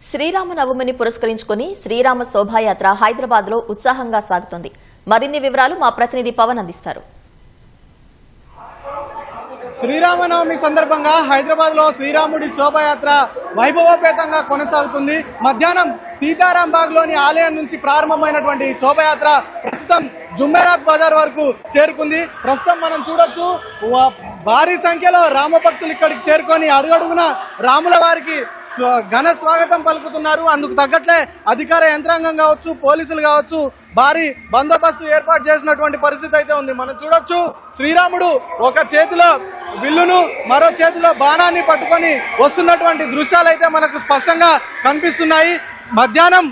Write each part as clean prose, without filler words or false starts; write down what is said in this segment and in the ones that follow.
శ్రీరామనవమిని పురస్కరించుకుని శ్రీరామ శోభాయాత్ర హైదరాబాద్ లో ఉత్సాహంగా సాగుతోంది. మరిన్ని వివరాలు మా ప్రతినిధి పవన్ అందిస్తారు. శ్రీరామనవమి సందర్భంగా హైదరాబాద్ లో శ్రీరాముడి శోభాయాత్ర వైభవోపేతంగా కొనసాగుతుంది. మధ్యాహ్నం సీతారాం బాగ్ లోని ఆలయం నుంచి ప్రారంభమైనటువంటి శోభాయాత్ర ప్రస్తుతం జుమ్మెరాత్ బజార్ వరకు చేరుకుంది. ప్రస్తుతం మనం చూడొచ్చు, భారీ సంఖ్యలో రామభక్తులు ఇక్కడికి చేరుకొని అడుగడుగున రాముల వారికి ఘన స్వాగతం పలుకుతున్నారు. అందుకు తగ్గట్లే అధికార యంత్రాంగం కావచ్చు, పోలీసులు కావచ్చు, భారీ బందోబస్తు ఏర్పాటు చేసినటువంటి పరిస్థితి అయితే ఉంది. మనం చూడొచ్చు, శ్రీరాముడు ఒక చేతిలో విల్లును మరో చేతిలో బాణాన్ని పట్టుకొని వస్తున్నటువంటి దృశ్యాలు అయితే మనకు స్పష్టంగా కనిపిస్తున్నాయి. మధ్యాహ్నం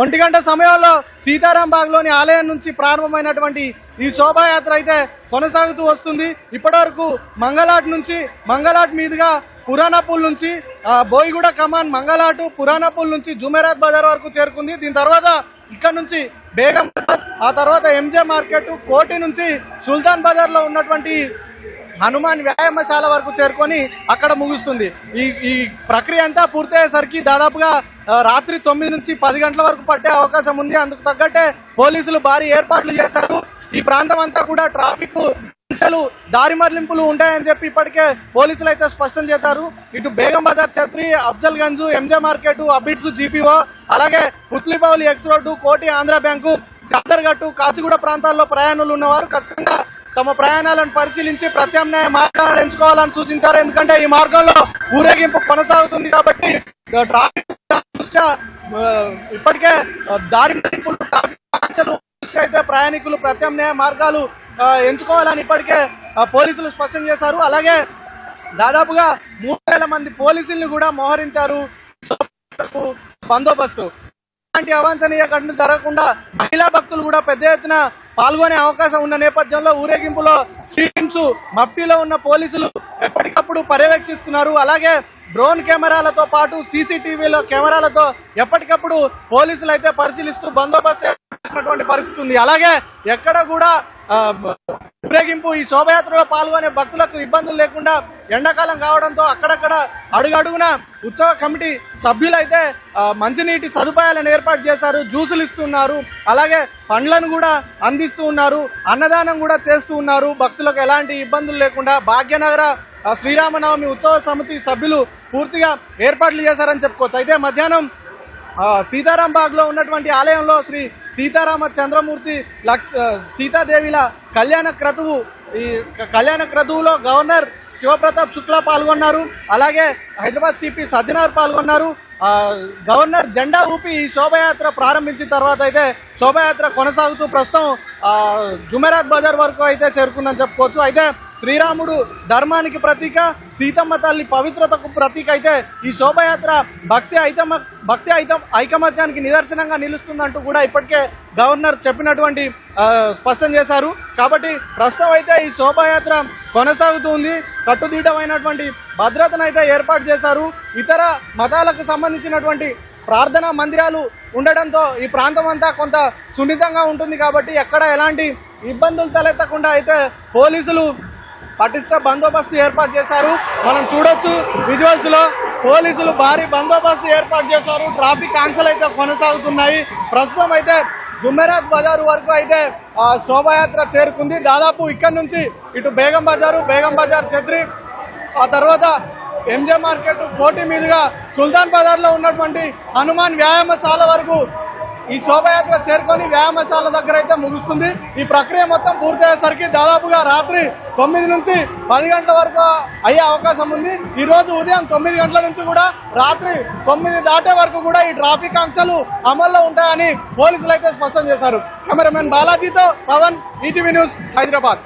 1 గంట సమయంలో సీతారాం బాగ్ లోని ఆలయం నుంచి ప్రారంభమైనటువంటి ఈ శోభాయాత్ర అయితే కొనసాగుతూ వస్తుంది. ఇప్పటివరకు మంగళాట్ మీదుగా పురాణాపూల్ నుంచి బోయిగూడ కమాన్ మంగళాటు పురాణాపూల్ నుంచి జుమెరాత్ బజార్ వరకు చేరుకుంది. దీని తర్వాత ఇక్కడ నుంచి బేగం బజార్, ఆ తర్వాత ఎంజే మార్కెట్, కోటి నుంచి సుల్తాన్ బజార్ లో ఉన్నటువంటి హనుమాన్ వ్యాయామశాల వరకు చేరుకొని అక్కడ ముగుస్తుంది. ఈ ప్రక్రియ అంతా పూర్తయ్యేసరికి దాదాపుగా రాత్రి 9 నుంచి 10 గంటల వరకు పట్టే అవకాశం ఉంది. అందుకు తగ్గట్టే పోలీసులు భారీ ఏర్పాట్లు చేశారు. ఈ ప్రాంతం అంతా కూడా ట్రాఫిక్ దారి మళ్లింపులు ఉంటాయని చెప్పి ఇప్పటికే పోలీసులు అయితే స్పష్టం చేశారు. ఇటు Begum Bazar, Chhatri, Afzal Gunj, MJ market, Abids, GPO, అలాగే పుత్లిపౌలి ఎక్స్ రోడ్డు, కోటి, ఆంధ్ర బ్యాంకు, జాతరగట్టు, కాచిగూడ ప్రాంతాల్లో ప్రయాణాలు ఉన్నవారు ఖచ్చితంగా తమ ప్రయాణాలను పరిశీలించి ప్రత్యామ్నాయ మార్గాలను ఎంచుకోవాలని సూచించారు. ఎందుకంటే ఈ మార్గంలో ఊరేగింపు కొనసాగుతుంది కాబట్టి ట్రాఫిక్ దృష్ట్యా ఇప్పటికే దారి మళ్లింపులు, ట్రాఫిక్ ఆంక్షలు అయితే ప్రయాణికులు ప్రత్యామ్నాయ మార్గాలు ఎంచుకోవాలని ఇప్పటికే పోలీసులు స్పష్టం చేశారు. అలాగే దాదాపుగా 3000 మంది పోలీసుల్ని కూడా మోహరించారు. బందోబస్తు ఇలాంటి అవాంఛనీయ ఘటనలు జరగకుండా మహిళా భక్తులు కూడా పెద్ద ఎత్తున పాల్గొనే అవకాశం ఉన్న నేపథ్యంలో ఊరేగింపులో స్ట్రీమ్స్ మఫ్టీలో ఉన్న పోలీసులు ఎప్పటికప్పుడు పర్యవేక్షిస్తున్నారు. అలాగే డ్రోన్ కెమెరాలతో పాటు సీసీటీవీలో కెమెరాలతో ఎప్పటికప్పుడు పోలీసులు అయితే పరిశీలిస్తూ బందోబస్తు ఏర్పడినటువంటి పరిస్థితి ఉంది. అలాగే ఎక్కడ కూడా ఊరేగింపు ఈ శోభయాత్రలో పాల్గొనే భక్తులకు ఇబ్బందులు లేకుండా ఎండాకాలం కావడంతో అక్కడక్కడ అడుగడుగున ఉత్సవ కమిటీ సభ్యులైతే మంచినీటి సదుపాయాలను ఏర్పాటు చేశారు. జ్యూసులు ఇస్తున్నారు, అలాగే పండ్లను కూడా అందిస్తూ ఉన్నారు, అన్నదానం కూడా చేస్తూ ఉన్నారు. భక్తులకు ఎలాంటి ఇబ్బందులు లేకుండా భాగ్యనగర శ్రీరామనవమి ఉత్సవ సమితి సభ్యులు పూర్తిగా ఏర్పాట్లు చేశారని చెప్పుకోవచ్చు. అయితే మధ్యాహ్నం సీతారాం బాగ్ లో ఉన్నటువంటి ఆలయంలో శ్రీ సీతారామ చంద్రమూర్తి సీతాదేవిల కళ్యాణ క్రతువులో గవర్నర్ శివప్రతాప్ శుక్లా పాల్గొన్నారు. అలాగే హైదరాబాద్ సిపి సజ్జనార్ పాల్గొన్నారు. గవర్నర్ జెండా ఊపి ఈ శోభయాత్ర ప్రారంభించిన తర్వాత అయితే శోభయాత్ర కొనసాగుతూ ప్రస్తుతం జుమెరాత్ బజార్ వరకు అయితే చేరుకుందని చెప్పుకోవచ్చు. అయితే శ్రీరాముడు ధర్మానికి ప్రతీక, సీతమ్మ తల్లి పవిత్రతకు ప్రతీక అయితే ఈ శోభయాత్ర భక్తి ఐకమత్యానికి నిదర్శనంగా నిలుస్తుందంటూ కూడా ఇప్పటికే గవర్నర్ చెప్పినటువంటి స్పష్టం చేశారు. కాబట్టి ప్రస్తుతం అయితే ఈ శోభాయాత్ర కొనసాగుతుంది. కట్టుదిట్టమైనటువంటి భద్రతను అయితే ఏర్పాటు చేశారు. ఇతర మతాలకు సంబంధించినటువంటి ప్రార్థనా మందిరాలు ఉండడంతో ఈ ప్రాంతం అంతా కొంత సున్నితంగా ఉంటుంది కాబట్టి ఎక్కడ ఎలాంటి ఇబ్బందులు తలెత్తకుండా అయితే పోలీసులు పటిష్ట బందోబస్తు ఏర్పాటు చేశారు. మనం చూడొచ్చు విజువల్స్ లో పోలీసులు భారీ బందోబస్తు ఏర్పాటు చేశారు. ట్రాఫిక్ ఆంక్షలు అయితే కొనసాగుతున్నాయి. ప్రస్తుతం అయితే జుమెరాత్ బజార్ వరకు అయితే శోభాయాత్ర చేరుకుంది. దాదాపు ఇక్కడ నుంచి ఇటు బేగం బజార్, ఛత్రి, ఆ తర్వాత ఎంజే మార్కెట్, కోటి మీదుగా సుల్తాన్ బజార్ లో ఉన్నటువంటి హనుమాన్ వ్యాయామశాల వరకు ఈ శోభయాత్ర చేరుకొని వ్యాయామశాల దగ్గర అయితే ముగుస్తుంది. ఈ ప్రక్రియ మొత్తం పూర్తయ్యేసరికి దాదాపుగా రాత్రి 9 నుంచి 10 గంటల వరకు అయ్యే అవకాశం ఉంది. ఈ రోజు ఉదయం 9 గంటల నుంచి కూడా రాత్రి 9 దాటే వరకు కూడా ఈ ట్రాఫిక్ ఆంక్షలు అమల్లో ఉంటాయని పోలీసులు అయితే స్పష్టం చేశారు. కెమెరామెన్ బాలాజీతో పవన్, ఈటీవీ న్యూస్, హైదరాబాద్.